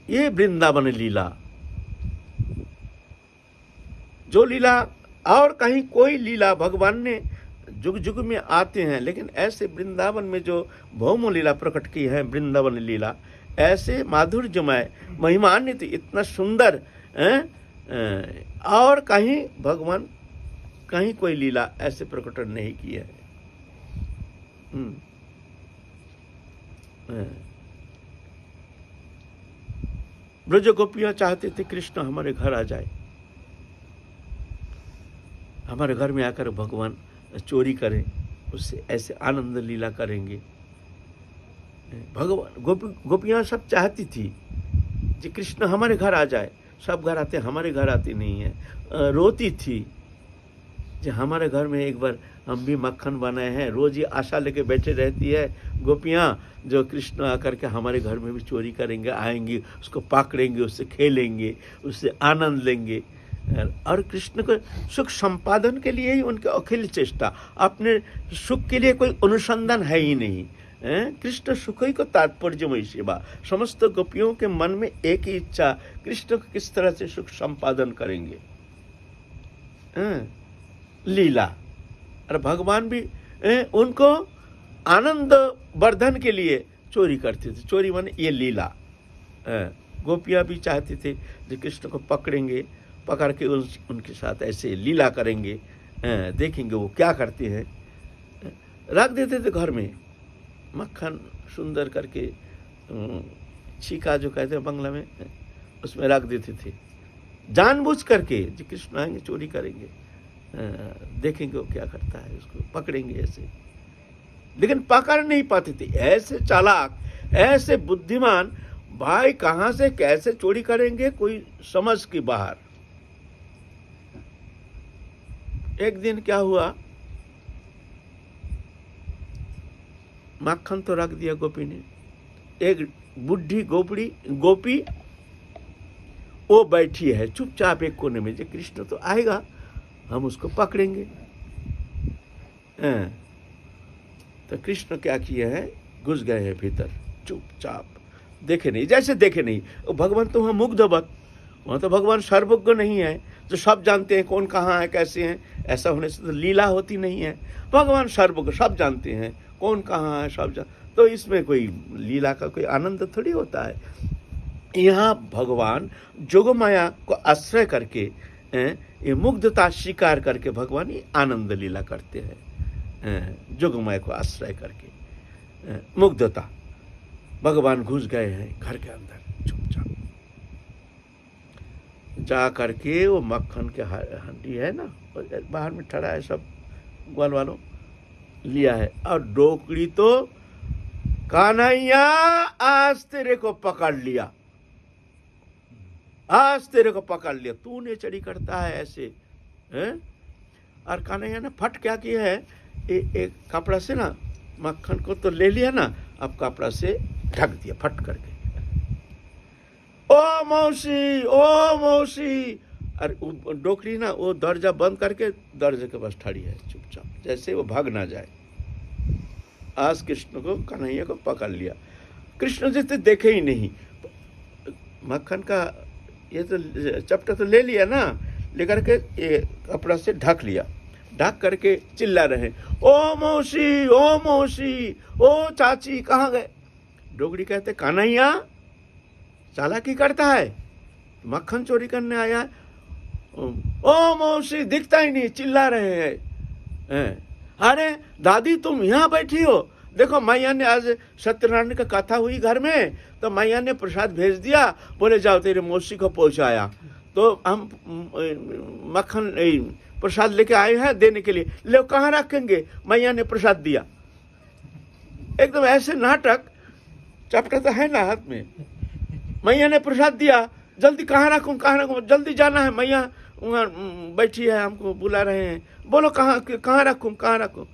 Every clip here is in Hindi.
ये वृंदावन लीला, जो लीला और कहीं कोई लीला भगवान ने जुग जुग में आते हैं, लेकिन ऐसे वृंदावन में जो भौम लीला प्रकट की है, वृंदावन लीला ऐसे माधुर्यमय महिमान्वित इतना सुंदर और कहीं भगवान कहीं कोई लीला ऐसे प्रकट नहीं की है। ब्रज गोपियां चाहते थे कृष्ण हमारे घर आ जाए, हमारे घर में आकर भगवान चोरी करें, उससे ऐसे आनंद लीला करेंगे। भगवान गोपियां सब चाहती थी कि कृष्ण हमारे घर आ जाए। सब घर आते, हमारे घर आते नहीं है। रोती थी कि हमारे घर में एक बार हम भी मक्खन बनाए हैं। रोज ये आशा लेके बैठे रहती है गोपियां, जो कृष्ण आकर के हमारे घर में भी चोरी करेंगे, आएंगे, उसको पकड़ेंगे, उससे खेलेंगे, उससे आनंद लेंगे। और कृष्ण को सुख संपादन के लिए ही उनके अखिल चेष्टा, अपने सुख के लिए कोई अनुसंधान है ही नहीं। कृष्ण सुख ही को तात्पर्यमयी सेवा। समस्त गोपियों के मन में एक ही इच्छा, कृष्ण को किस तरह से सुख संपादन करेंगे, लीला। और भगवान भी उनको आनंद वर्धन के लिए चोरी करते थे। चोरी माने ये लीला। गोपियां भी चाहते थे कि कृष्ण को पकड़ेंगे, पकड़ के उनके साथ ऐसे लीला करेंगे, देखेंगे वो क्या करते हैं। रख देते थे घर में मक्खन सुंदर करके, छीका जो कहते हैं बंगला में, उसमें रख देते थे जानबूझ करके। जो कृष्ण आएंगे चोरी करेंगे, देखेंगे वो क्या करता है, उसको पकड़ेंगे ऐसे। लेकिन पकड़ नहीं पाते थे। ऐसे चालाक, ऐसे बुद्धिमान भाई कहां से कैसे चोरी करेंगे, कोई समझ के बाहर। एक दिन क्या हुआ, मक्खन तो रख दिया गोपी ने। एक बुढ़ी गोपी वो बैठी है चुपचाप एक कोने में। जो कृष्ण तो आएगा, हम उसको पकड़ेंगे। तो कृष्ण क्या किए हैं, घुस गए हैं भीतर चुपचाप, देखे नहीं, जैसे देखे नहीं। भगवान तो वहाँ मुग्धवत, वहाँ तो भगवान सर्वज्ञ नहीं है जो सब जानते हैं कौन कहाँ है कैसे हैं। ऐसा होने से तो लीला होती नहीं है। भगवान सर्वज्ञ, सब जानते हैं कौन कहाँ है, सब तो इसमें कोई लीला का कोई आनंद थोड़ी होता है। यहाँ भगवान जोगमाया को आश्रय करके, ये मुग्धता स्वीकार करके भगवान ये आनंद लीला करते हैं। जोगमाया को आश्रय करके मुग्धता, भगवान घुस गए हैं घर के अंदर चुपचाप। जा करके वो मक्खन के हंडी है ना, बाहर में ठड़ा है, सब ग्वाल वालों लिया है। और डोकड़ी तो कान्हैया आज तेरे को पकड़ लिया, आज तेरे को पकड़ लिया, तूने चढ़ी करता है ऐसे, हैं? और कान्हैया ने फट क्या किया है, एक कपड़ा से ना मक्खन को तो ले लिया ना, अब कपड़ा से ढक दिया फट करके। ओ मौसी, ओ मौसी। और डोकरी ना वो दरजा बंद करके दरजे के पास खड़ी है चुपचाप, जैसे वो भाग ना जाए। आज कृष्ण को, कन्हैया को पकड़ लिया। कृष्ण जैसे देखे ही नहीं, मक्खन का ये तो चपटा तो ले लिया ना, लेकर के ये कपड़ा से ढक लिया। ढक करके चिल्ला रहे, ओ मौसी, ओ मौसी, ओ चाची, कहाँ गए। डोगरी कहते कान्हैया चालाकी करता है, मक्खन चोरी करने आया है। ओ मौसी, दिखता ही नहीं, चिल्ला रहे हैं। अरे दादी तुम यहाँ बैठी हो, देखो मैया ने आज सत्यनारायण का कथा हुई घर में, तो मैया ने प्रसाद भेज दिया, बोले जाओ तेरे मौसी को पहुँचाया। तो हम मक्खन प्रसाद लेके आए हैं देने के लिए, ले कहाँ रखेंगे, मैया ने प्रसाद दिया। एकदम ऐसे नाटक, चपटा तो है ना हाथ में, मैया ने प्रसाद दिया, जल्दी कहाँ रखूँ, कहाँ रखूँ, जल्दी जाना है, मैया वहाँ बैठी है, हमको बुला रहे हैं, बोलो कहाँ कहाँ रखूँ, कहाँ रखूँ।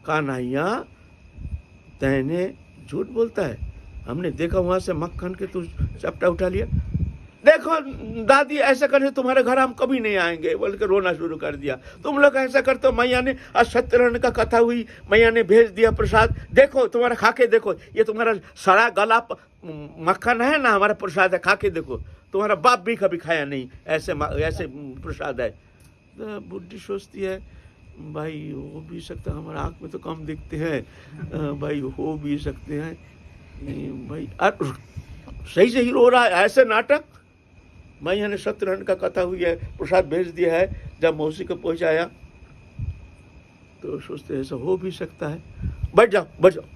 कान्हैया तैने झूठ बोलता है, हमने देखा वहाँ से मक्खन के तू चपटा उठा लिया। देखो दादी ऐसा करने तुम्हारे घर हम कभी नहीं आएंगे बोल के रोना शुरू कर दिया। तुम लोग ऐसा करते हो, मैया ने आज सत्यनारायण का कथा हुई, मैया ने भेज दिया प्रसाद, देखो तुम्हारा खा के देखो, ये तुम्हारा सड़ा गला मक्खन है ना, हमारा प्रसाद है, खा के देखो, तुम्हारा बाप भी कभी खाया नहीं, ऐसे ऐसे प्रसाद है। तो बुढ़ी सोचती है भाई हो भी सकता है, हमारा आँख में तो कम दिखते हैं भाई, हो भी सकते हैं भाई। सही से ही रो रहा है, ऐसे नाटक। मैया ने सत्यनारायण का कथा हुई है, प्रसाद भेज दिया है, जब मौसी को पहुंचाया तो सोचते ऐसा हो भी सकता है, बैठ जाओ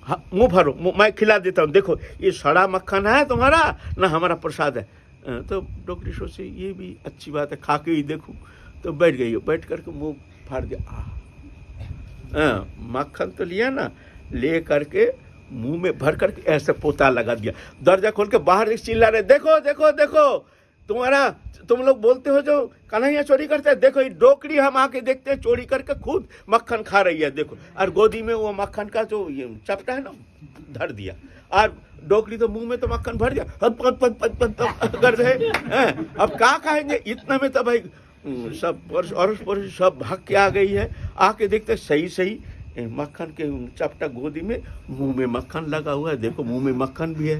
हाँ, मुंह भरो, मैं खिला देता हूँ, देखो ये सड़ा मक्खन है तुम्हारा ना हमारा प्रसाद है। तो डॉक्टरी सोचे ये भी अच्छी बात है, खा के ही देखूँ। तो बैठ गई, बैठ करके मुंह फाड़ दिया, मक्खन तो लिया ना, ले करके मुंह में भर करके ऐसे पोता लगा दिया। दरवाजा खोल के बाहर चिल्ला रहे, देखो देखो देखो तुम लोग बोलते हो जो कन्हैया चोरी करते हैं, देखो ये डोकरी हम आके देखते हैं चोरी करके खुद मक्खन खा रही है, देखो। और गोदी में वो मक्खन का जो ये चपटा है ना धर दिया, और डोकरी तो मुंह में तो मक्खन भर दिया, कर रहे हैं। अब क्या कहेंगे, इतना में तो भाई सब अड़ोस सब भाग के आ गई है, आके देखते सही सही मक्खन के चपटा गोदी में, मुंह में मक्खन लगा हुआ है, देखो मुंह में मक्खन भी है।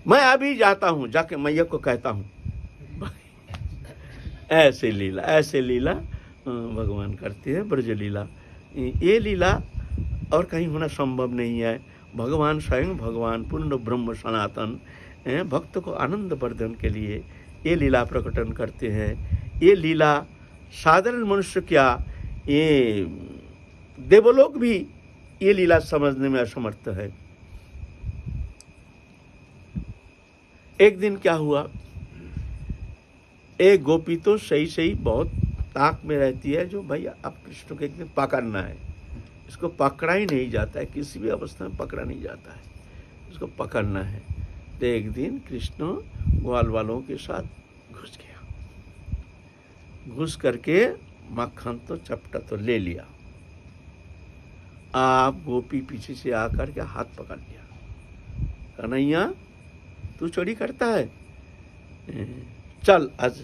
मैं अभी जाता हूँ, जाके मैया को कहता हूँ। ऐसे लीला भगवान करते हैं, ब्रज लीला। ये लीला और कहीं होना संभव नहीं है। भगवान स्वयं भगवान पूर्ण ब्रह्म सनातन भक्त को आनंद वर्धन के लिए ये लीला प्रकटन करते हैं। ये लीला साधारण मनुष्य क्या, ये देवलोक भी ये लीला समझने में असमर्थ है। एक दिन क्या हुआ, एक गोपी तो सही बहुत ताक में रहती है, जो भैया अब कृष्ण को एक दिन पकड़ना है, इसको पकड़ा ही नहीं जाता है, किसी भी अवस्था में पकड़ा नहीं जाता है, इसको पकड़ना है। तो एक दिन कृष्ण ग्वाल वालों के साथ घुस गया, घुस करके मक्खन तो चपटा तो ले लिया। आप गोपी पीछे से आकर के हाथ पकड़ लिया, कन्हैया तू चोरी करता है, चल आज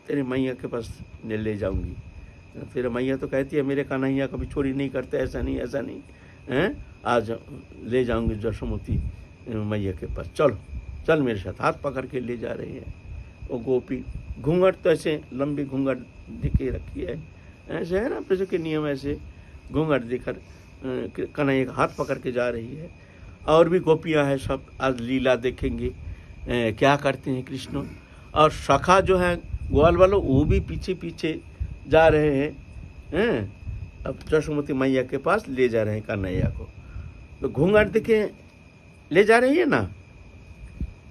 तेरे मैया के पास ले जाऊंगी। तेरे मैया तो कहती है मेरे कन्हैया कभी चोरी नहीं करते, ऐसा नहीं हैं, आज ले जाऊंगी जशोमती मैया के पास, चलो चल मेरे साथ। हाथ पकड़ के ले जा रही है। वो गोपी घूंघट तो ऐसे लंबी घूंघट दिखे रखी है, ऐसे है ना प्रजा के नियम, ऐसे घूंघट दिखकर कन्हैया का हाथ पकड़ के जा रही है। और भी गोपियां हैं, सब आज लीला देखेंगे क्या करते हैं कृष्ण। और सखा जो है ग्वाल वालों, वो भी पीछे जा रहे हैं, अब जशोमती मैया के पास ले जा रहे हैं कन्हैया को। तो घूंघट दिखे ले जा रही है ना,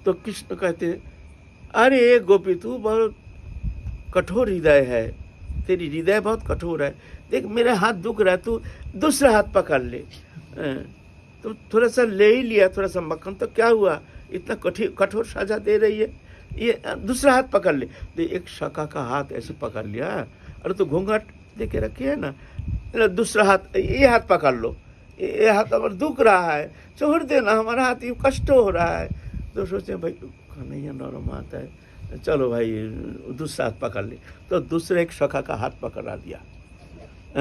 तो कृष्ण कहते हैं अरे गोपी तू बहुत कठोर हृदय है, तेरी हृदय बहुत कठोर है, देख मेरा हाथ दुख रहा है, तू दूसरा हाथ पकड़ ले। तो थोड़ा सा ले ही लिया, थोड़ा सा मक्खन, तो क्या हुआ, इतना कठोर सजा दे रही है, ये दूसरा हाथ पकड़ ले। तो एक सखा का हाथ ऐसे पकड़ लिया, अरे तो घूंघट दे के रखी है ना, दूसरा हाथ ये हाथ पकड़ लो, ये हाथ हमारा दुख रहा है, छोड़ देना हमारा हाथ, ये कष्ट हो रहा है। तो सोचे भाई कन्हैया नरम हाथ है, चलो भाई दूसरा हाथ पकड़ ले। तो दूसरे एक सखा का हाथ पकड़ा दिया,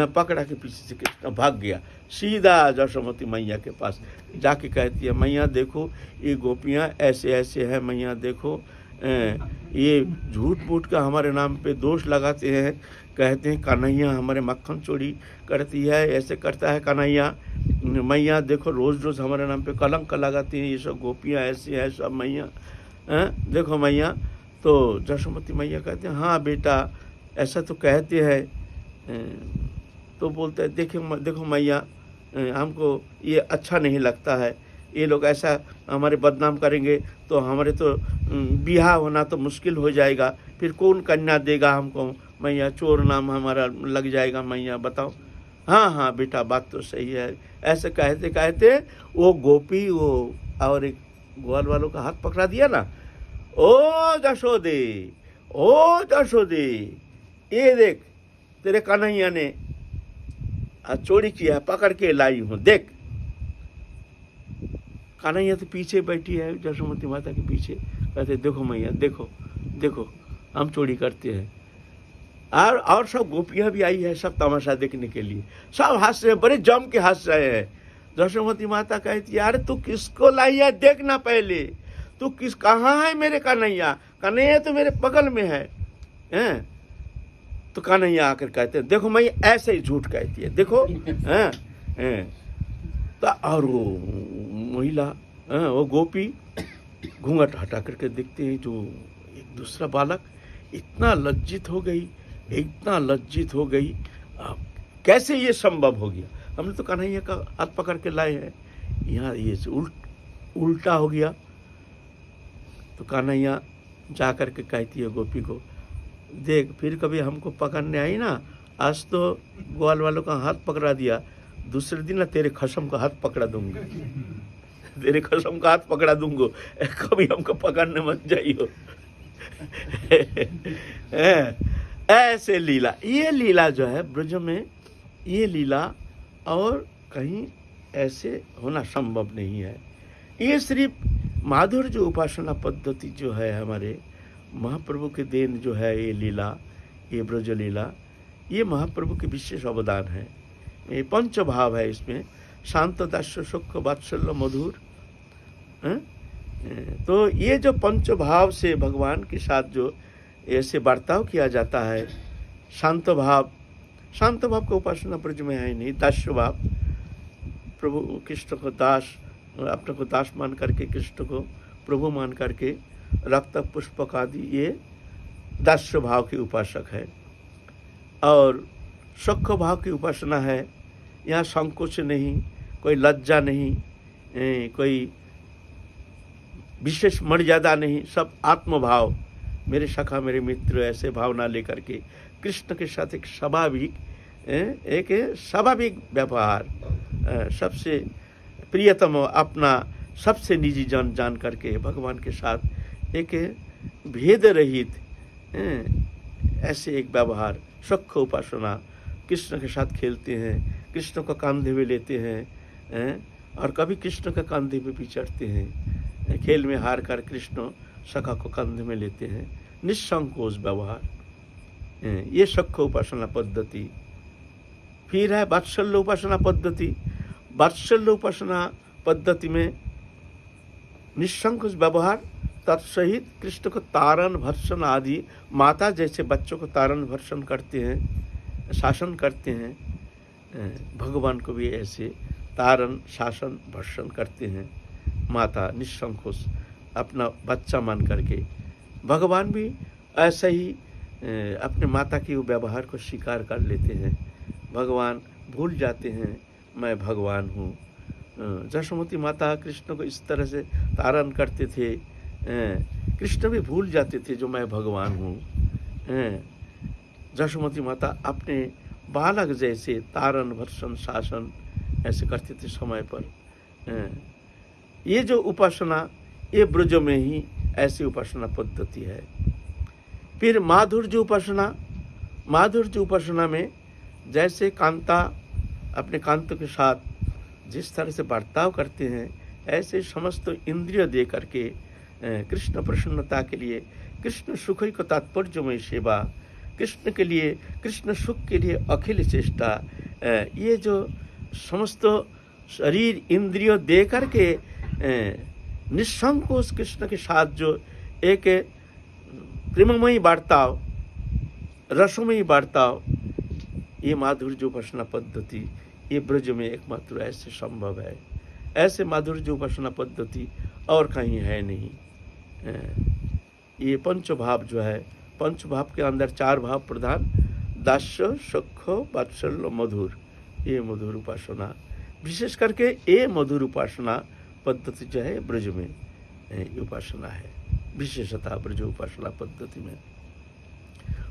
पकड़ा के पीछे से कृष्ण भाग गया सीधा जशोमती मैया के पास। जाके कहती है मैया देखो ये गोपियाँ ऐसे है, मैया देखो ये झूठ मूठ का हमारे नाम पे दोष लगाते हैं, कहते हैं कन्हैया हमारे मक्खन चोरी करती है, ऐसे करता है कन्हैया। मैया देखो रोज़ हमारे नाम पे कलंक लगाती हैं, ये सब गोपियाँ ऐसी है सब मैया, देखो मैया। तो जशोमती मैया कहते हैं हाँ बेटा ऐसा तो कहते हैं। तो बोलते हैं देखो मैया हमको ये अच्छा नहीं लगता है, ये लोग ऐसा हमारे बदनाम करेंगे तो हमारे तो बियाह होना तो मुश्किल हो जाएगा, फिर कौन कन्या देगा हमको मैया, चोर नाम हमारा लग जाएगा मैया, बताओ। हाँ बेटा बात तो सही है। ऐसे कहते कहते वो गोपी वो और एक ग्वाल वालों का हाथ पकड़ा दिया ना, ओ जशोदे ये देख तेरे कन्हैया ने चोरी किया है, पकड़ के लाई हूँ, देख। कन्हैया तो पीछे बैठी है जसोमती माता के पीछे, कहते देखो मैया देखो देखो हम चोरी करते हैं। और सब गोपियाँ भी आई है सब तमाशा देखने के लिए, सब हंस रहे, बड़े जम के हंस रहे हैं। जसोमती माता कहती है अरे तू किसको लाई है देखना पहले, तू किस कहाँ है मेरे कन्हैया, कन्हैया तो मेरे बगल में है। तो कन्हैया आकर कहते हैं देखो मैं ऐसे ही झूठ कहती है देखो। तो और वो महिला वो गोपी घूंघट हटा करके देखते हैं, जो एक दूसरा बालक इतना लज्जित हो गई, इतना लज्जित हो गई, कैसे ये संभव हो गया, हमने तो कन्हैया का हाथ पकड़ के लाए हैं, यहाँ ये उल्टा हो गया। तो कन्हैया जा कर के कहती है गोपी को, देख फिर कभी हमको पकड़ने आई ना, आज तो ग्वाल वालों का हाथ पकड़ा दिया, दूसरे दिन ना तेरे खसम का हाथ पकड़ा दूंगा, तेरे खसम का हाथ पकड़ा दूंगा, कभी हमको पकड़ने मत जाइयो। ऐसे लीला, ये लीला जो है ब्रज में, ये लीला और कहीं ऐसे होना संभव नहीं है। ये सिर्फ माधुर्य उपासना पद्धति जो है हमारे महाप्रभु के देन जो है, ये लीला, ये ब्रज लीला, ये महाप्रभु के विशेष अवदान है। ये पंच भाव है इसमें, शांत दास्य सुख वात्सल्य मधुर। तो ये जो पंच भाव से भगवान के साथ जो ऐसे बर्ताव किया जाता है, शांत भाव का उपासना ब्रज में है नहीं, दास्य भाव, प्रभु कृष्ण को दास, अपने को दास मान करके कृष्ण को प्रभु मान करके रक्त पुष्पक आदि, ये दास्य भाव के उपासक है। और सुख भाव की उपासना है, यहाँ संकोच नहीं, कोई लज्जा नहीं, कोई विशेष मर्यादा नहीं, सब आत्मभाव, मेरे सखा मेरे मित्र, ऐसे भावना लेकर के कृष्ण के साथ एक स्वाभाविक व्यवहार, सबसे प्रियतम अपना, सबसे निजी जान करके भगवान के साथ एक भेद रहित ऐसे एक व्यवहार, सुख उपासना, कृष्ण के साथ खेलते हैं, कृष्ण को कंधे में लेते हैं, और कभी कृष्ण के कंधे पे भी चढ़ते हैं, खेल में हार कर कृष्ण सखा को कंधे में लेते हैं, निसंकोच व्यवहार, ये सुख उपासना पद्धति। फिर है वात्सल्य उपासना पद्धति। वात्सल्य उपासना पद्धति में निसंकोच व्यवहार, तत्सहित कृष्ण को तारण भर्षण आदि, माता जैसे बच्चों को तारण भर्षण करते हैं, शासन करते हैं, भगवान को भी ऐसे तारण शासन भर्षण करते हैं माता, निसंकोच अपना बच्चा मान करके। भगवान भी ऐसा ही अपने माता की व्यवहार को स्वीकार कर लेते हैं। भगवान भूल जाते हैं मैं भगवान हूँ। जसोमती माता कृष्ण को इस तरह से तारण करते थे, कृष्ण भी भूल जाते थे जो मैं भगवान हूँ। जसोमती माता अपने बालक जैसे तारण भर्षण शासन ऐसे करते थे समय पर। ये जो उपासना, ये ब्रज में ही ऐसी उपासना पद्धति है। फिर माधुर्य उपासना। माधुर्य उपासना में जैसे कांता अपने कांत के साथ जिस तरह से बर्ताव करते हैं, ऐसे समस्त इंद्रिय दे करके कृष्ण प्रसन्नता के लिए, कृष्ण सुख को तात्पर्यमय सेवा, कृष्ण के लिए, कृष्ण सुख के लिए अखिल चेष्टा, ये जो समस्त शरीर इंद्रिय दे करके निसंकोच कृष्ण के साथ जो एक प्रेममयी बर्ताव, रसमयी बर्ताव, ये माधुर्य उपासना पद्धति, ये ब्रज में एकमात्र ऐसे संभव है। ऐसे माधुर्य उपासना पद्धति और कहीं है नहीं। ये पंच भाव जो है, पंच भाव के अंदर चार भाव प्रधान, दास्य सुख वात्सल्य मधुर, ये मधुर उपासना, विशेष करके ये मधुर उपासना पद्धति जो है ब्रज में उपासना है, विशेषता ब्रज उपासना पद्धति में।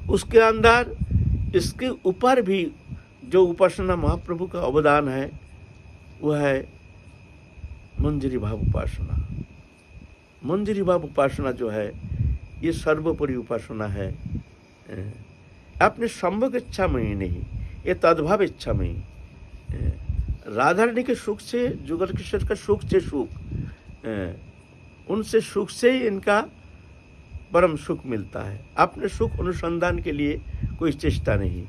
उसके अंदर इसके ऊपर भी जो उपासना महाप्रभु का अवदान है वह है मंजरी भाव उपासना। मंजरी भाव उपासना जो है ये सर्वोपरि उपासना है, अपने संभोग इच्छा में ही नहीं, ये तद्भाव इच्छा में ही। राधा रानी के सुख से, जुगल किशोर का सुख से सुख, उनसे सुख से ही इनका परम सुख मिलता है। अपने सुख अनुसंधान के लिए कोई चेष्टा नहीं।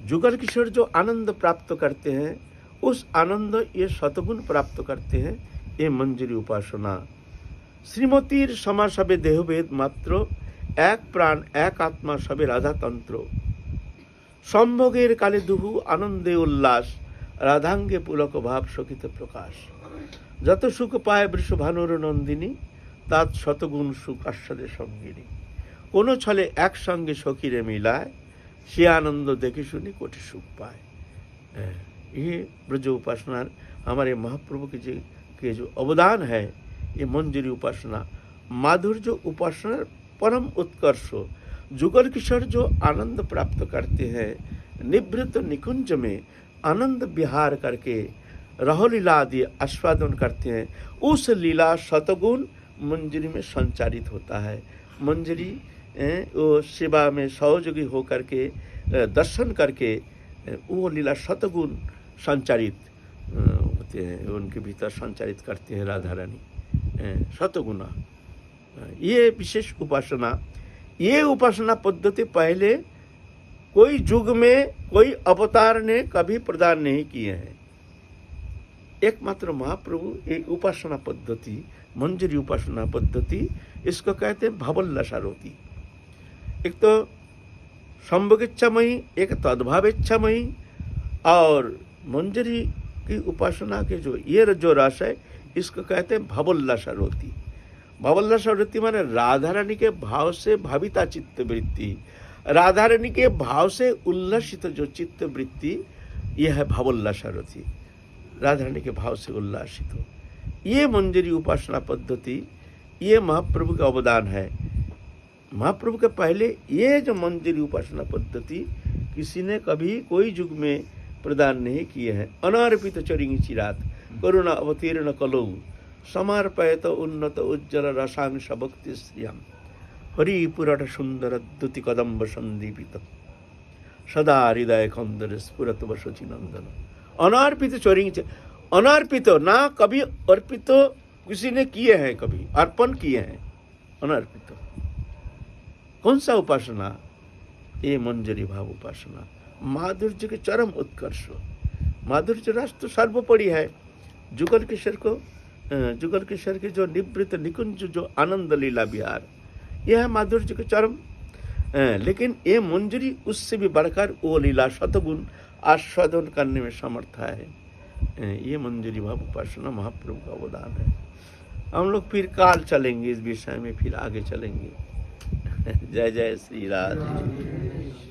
जुगल किशोर जो आनंद प्राप्त करते हैं, उस आनंद ये शतगुण प्राप्त करते हैं। ये मंजरी उपासना। श्रीमतीर समा सबे देहभेद मात्र, एक प्राण एक आत्मा सबे राधा तंत्र। সম্ভোগের কালে দুহু আনন্দে উল্লাস, রাধাঙ্গে পুলক ভাব সকিত প্রকাশ। যত সুখ পায় বৃষভানুর নন্দিনী, তাত শতগুণ সুখ আস্বাদে সঙ্গিনী। কোনো ছলে একসঙ্গে সখীরে মিলায়, সে आनंद देखे सुनी कोटि सुख पाए। ये ब्रज उपासना हमारे महाप्रभु के जो अवदान है, ये मंजरी उपासना माधुर्य उपासना परम उत्कर्ष। जुगल किशोर जो आनंद प्राप्त करते हैं, निवृत्त निकुंज में आनंद विहार करके रहो लीला आदि आस्वादन करते हैं, उस लीला शतगुण मंजरी में संचारित होता है। मंजरी वो सेवा में सहयोगी होकर के दर्शन करके वो लीला शतगुण संचारित होते हैं, उनके भीतर संचारित करते हैं राधा रानी शतगुणा। ये विशेष उपासना, ये उपासना पद्धति पहले कोई युग में कोई अवतार ने कभी प्रदान नहीं किए हैं। एकमात्र महाप्रभु ये उपासना पद्धति, मंजरी उपासना पद्धति, इसको कहते हैं भावोल्लासारोती। एक तो संभोग इच्छामयी, एक तद्भाव इच्छामयी। और मंजरी की उपासना के जो रस है, इसको कहते हैं भावोल्लासारोती। भावोल्लासारोती माने राधा रानी के भाव से भाविता चित्त वृत्ति, राधा रानी के भाव से उल्लासित जो चित्त वृत्ति, यह है भावोल्लासारोती। राधा रानी के भाव से उल्लासित हो, ये मंजरी उपासना पद्धति, ये महाप्रभु का अवदान है। महाप्रभु के पहले ये जो मंजरी उपासना पद्धति किसी ने कभी कोई युग में प्रदान नहीं किए हैं। अनार्पित चरिंग चिरात करुणा अवतीर्ण कलौ, समर्पयत उन्नत उज्जवल रसांश भक्ति श्रियम, हरिपुरट सुंदर द्युति कदम्ब संदीपित, सदा हृदय कंदर स्फुरत वसुचि नंदन। अनार्पित चरिंग, अनार्पित ना कभी अर्पित किसी ने किए हैं, कभी अर्पण किए हैं, अनार्पित। कौन सा उपासना? ये मंजरी भाव उपासना, माधुर्य के चरम उत्कर्ष। माधुर्य रस तो सर्वोपरि है। जुगल किशोर को, जुगल किशोर के जो निवृत्त निकुंज जो आनंद लीला विहार, यह है माधुर्य के चरम। लेकिन ये मंजरी उससे भी बढ़कर वो लीला शतगुण आस्वादन करने में समर्थ है। ये मंजरी भाव उपासना महाप्रभु का अवदान है। हम लोग फिर काल चलेंगे इस विषय में, फिर आगे चलेंगे। जय जय श्री राधे।